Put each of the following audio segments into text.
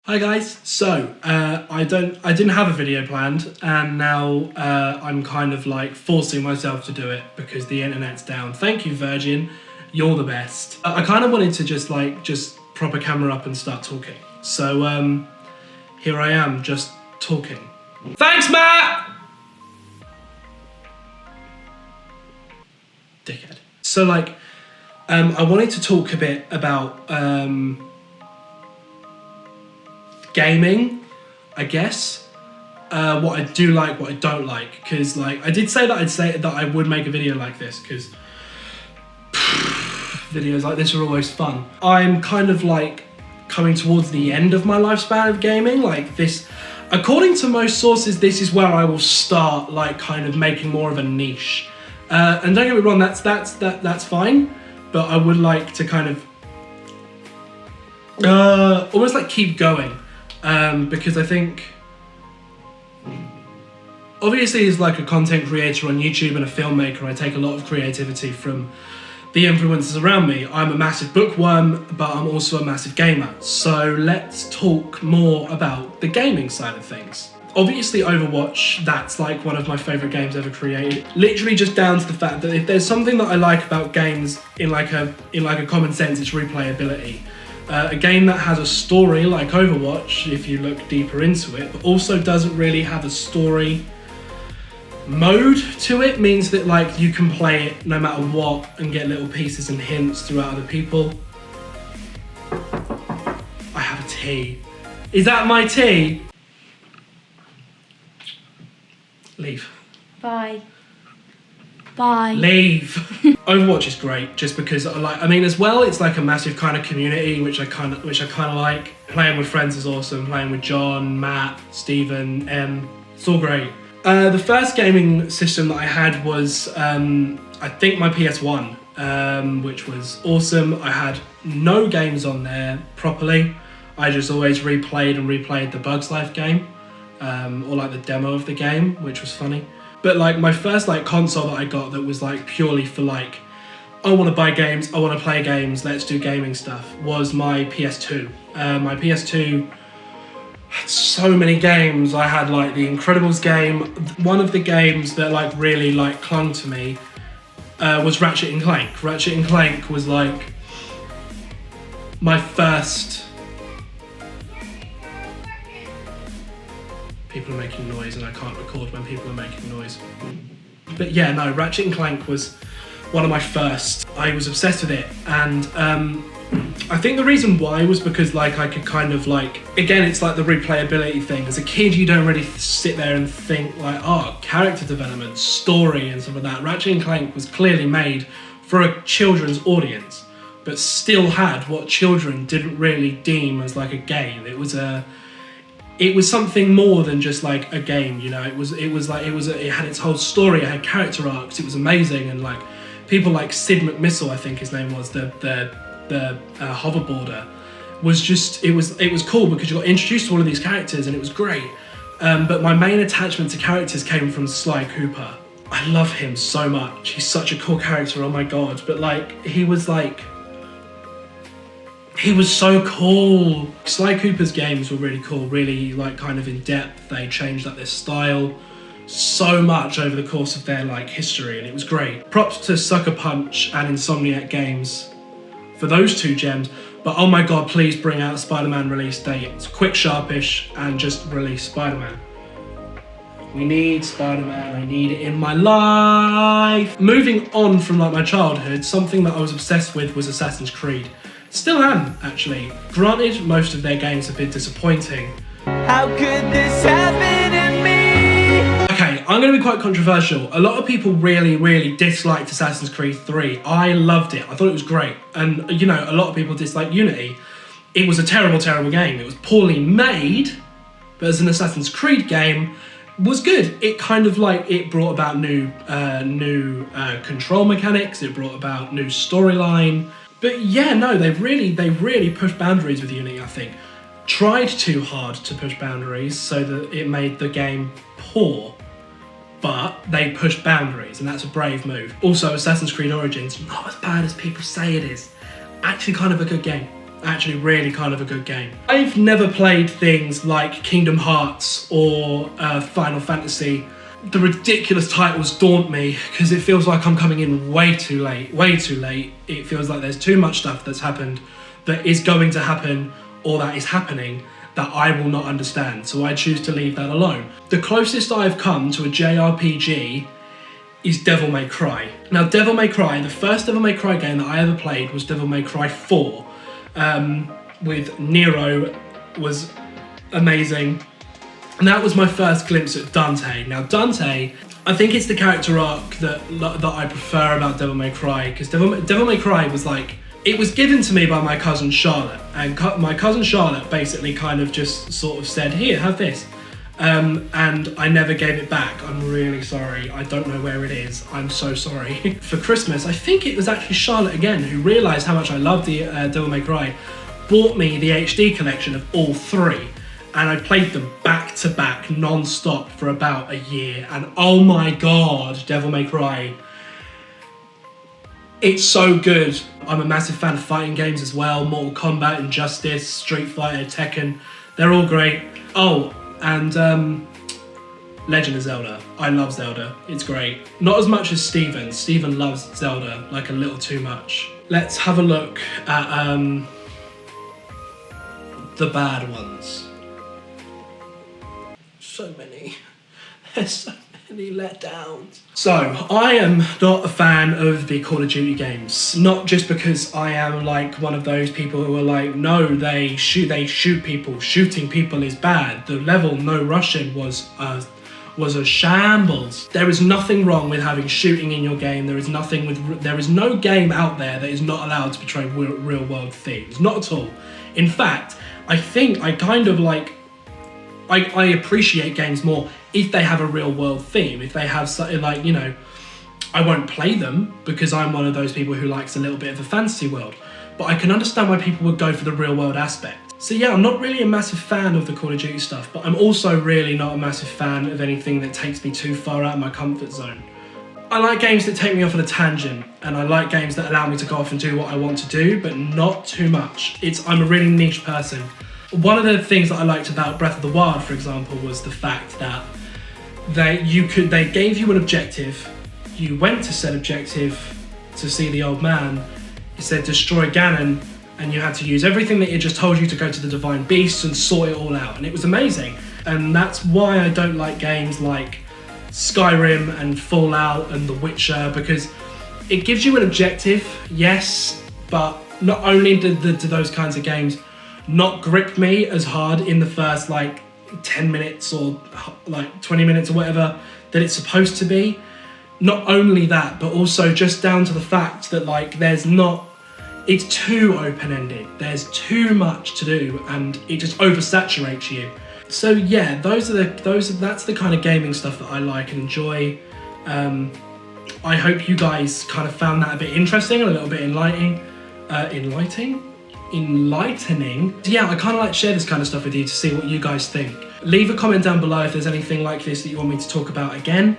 Hi guys, so I didn't have a video planned, and now I'm kind of like forcing myself to do it because the internet's down. Thank you, Virgin, you're the best. I kind of wanted to just prop a camera up and start talking. So here I am, just talking. Thanks, Matt! Dickhead. So I wanted to talk a bit about gaming, I guess. What I do like, what I don't like, because I did say that I would make a video like this, because videos like this are always fun. I'm kind of coming towards the end of my lifespan of gaming. This, according to most sources, this is where I will start kind of making more of a niche. And don't get me wrong, that's fine, but I would like to kind of almost keep going. Because I think, obviously as a content creator on YouTube and a filmmaker, I take a lot of creativity from the influences around me. I'm a massive bookworm, but I'm also a massive gamer. So let's talk more about the gaming side of things. Obviously Overwatch, that's one of my favorite games ever created. Literally just down to the fact that if there's something that I like about games in a common sense, it's replayability. A game that has a story like Overwatch, if you look deeper into it, but also doesn't really have a story mode to it, means that you can play it no matter what and get little pieces and hints throughout other people. I have a tea. Is that my tea? Leave. Bye. Bye. Leave. Overwatch is great just because as well, it's a massive kind of community, which I kind of like. Playing with friends is awesome. Playing with John, Matt, Stephen, it's all great. The first gaming system that I had was I think my PS1, which was awesome. I had no games on there properly. I just always replayed the Bugs Life game, or the demo of the game, which was funny. But my first console that I got that was purely for I want to buy games, I want to play games, let's do gaming stuff, was my PS2. My PS2 had so many games. I had the Incredibles game. One of the games that really clung to me was Ratchet and Clank. Ratchet and Clank was my first. People are making noise and I can't record when people are making noise. But yeah, no, Ratchet and Clank was one of my first. I was obsessed with it, and I think the reason why was because I could kind of again, it's the replayability thing. As a kid, you don't really sit there and think oh, character development, story and stuff like that. Ratchet and Clank was clearly made for a children's audience, but still had what children didn't really deem as a game. It was something more than just a game, you know. It had its whole story. It had character arcs. It was amazing, and people like Sid McMissile, I think his name was, the hoverboarder, was just it was cool because you got introduced to all of these characters and it was great. But my main attachment to characters came from Sly Cooper. I love him so much. He's such a cool character. Oh my god! But he was so cool. Sly Cooper's games were really cool, really kind of in depth. They changed their style so much over the course of their history, and it was great. Props to Sucker Punch and Insomniac Games for those two gems. But oh my god, please bring out a Spider-Man release date. It's quick, sharpish, and just release Spider-Man. We need Spider-Man, I need it in my life. Moving on from my childhood, something that I was obsessed with was Assassin's Creed. Still am, actually. Granted, most of their games have been disappointing. How could this happen to me? Okay, I'm going to be quite controversial. A lot of people really, really disliked Assassin's Creed 3. I loved it. I thought it was great. And, you know, a lot of people disliked Unity. It was a terrible, terrible game. It was poorly made, but as an Assassin's Creed game, was good. It kind of it brought about new control mechanics. It brought about new storyline. But yeah, no, they really pushed boundaries with Unity, I think. Tried too hard to push boundaries so that it made the game poor, but they pushed boundaries, and that's a brave move. Also, Assassin's Creed Origins, not as bad as people say it is. Actually kind of a good game. actually really kind of a good game. I've never played things like Kingdom Hearts or Final Fantasy. The ridiculous titles daunt me because it feels like I'm coming in way too late. It feels like there's too much stuff that's happened, that is going to happen, or that is happening, that I will not understand. So I choose to leave that alone. The closest I've come to a JRPG is Devil May Cry. Now, Devil May Cry, the first Devil May Cry game that I ever played was Devil May Cry 4 with Nero, was amazing. And that was my first glimpse at Dante. Now, Dante, I think it's the character arc that I prefer about Devil May Cry, because Devil May Cry was like, it was given to me by my cousin Charlotte, and my cousin Charlotte basically kind of just sort of said, here, have this. And I never gave it back. I'm really sorry. I don't know where it is. I'm so sorry. For Christmas, I think it was actually Charlotte again who realised how much I loved the Devil May Cry, bought me the HD collection of all three, and I played them back to back, non-stop for about a year. And oh my god, Devil May Cry. It's so good. I'm a massive fan of fighting games as well. Mortal Kombat, Injustice, Street Fighter, Tekken. They're all great. Oh, and Legend of Zelda. I love Zelda. It's great. Not as much as Steven. Steven loves Zelda like a little too much. Let's have a look at the bad ones. So many. There's so many letdowns. So, I am not a fan of the Call of Duty games. Not just because I am like one of those people who are like, no, they shoot people. Shooting people is bad. The level No Russian was a shambles. There is nothing wrong with having shooting in your game. There is no game out there that is not allowed to portray real world themes. Not at all. In fact, I think I kind of like, I appreciate games more if they have a real world theme. If they have something like, you know, I won't play them because I'm one of those people who likes a little bit of a fantasy world. But I can understand why people would go for the real world aspect. So yeah, I'm not really a massive fan of the Call of Duty stuff, but I'm also really not a massive fan of anything that takes me too far out of my comfort zone. I like games that take me off on a tangent, and I like games that allow me to go off and do what I want to do, but not too much. I'm a really niche person. One of the things that I liked about Breath of the Wild, for example, was the fact that they gave you an objective, you went to said objective to see the old man, it said destroy Ganon, and you had to use everything that it just told you to go to the Divine Beasts and sort it all out, and it was amazing. And that's why I don't like games like Skyrim and Fallout and The Witcher, because it gives you an objective, yes, but not only do those kinds of games not grip me as hard in the first like 10 minutes or like 20 minutes or whatever that it's supposed to be. Not only that, but also just down to the fact that like it's too open-ended. There's too much to do and it just oversaturates you. So yeah, that's the kind of gaming stuff that I like and enjoy. I hope you guys kind of found that a bit interesting and a little bit enlightening. Yeah, I kind of like to share this kind of stuff with you to see what you guys think. Leave a comment down below if there's anything like this that you want me to talk about again,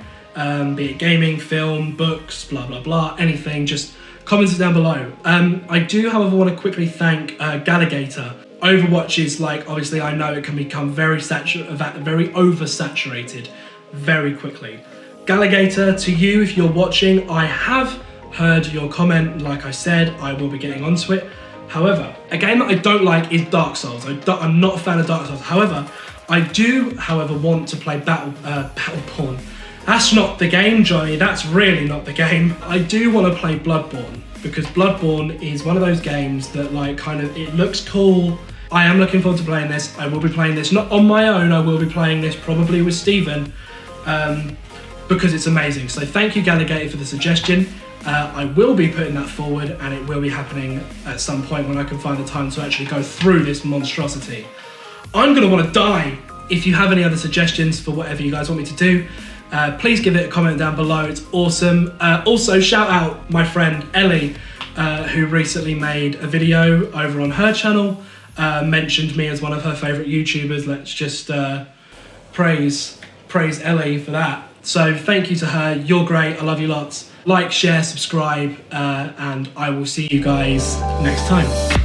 be it gaming, film, books, blah blah blah, anything, just comment it down below. I do, however, want to quickly thank Galagator. Overwatch is like, obviously I know it can become very oversaturated very quickly. Galagator, to you, if you're watching, I have heard your comment. Like I said, I will be getting onto it. However, a game that I don't like is Dark Souls. I'm not a fan of Dark Souls. However, I do, want to play Battleborn. That's not the game, Johnny. That's really not the game. I do want to play Bloodborne, because Bloodborne is one of those games that like it looks cool. I am looking forward to playing this. I will be playing this, not on my own. I will be playing this probably with Steven, because it's amazing. So thank you, Galagator, for the suggestion. I will be putting that forward, and it will be happening at some point when I can find the time to actually go through this monstrosity. I'm going to want to die. If you have any other suggestions for whatever you guys want me to do, please give it a comment down below. It's awesome. Also, shout out my friend Ellie, who recently made a video over on her channel, mentioned me as one of her favourite YouTubers. Let's just praise Ellie for that. So thank you to her. You're great. I love you lots. Like, share, subscribe, and I will see you guys next time.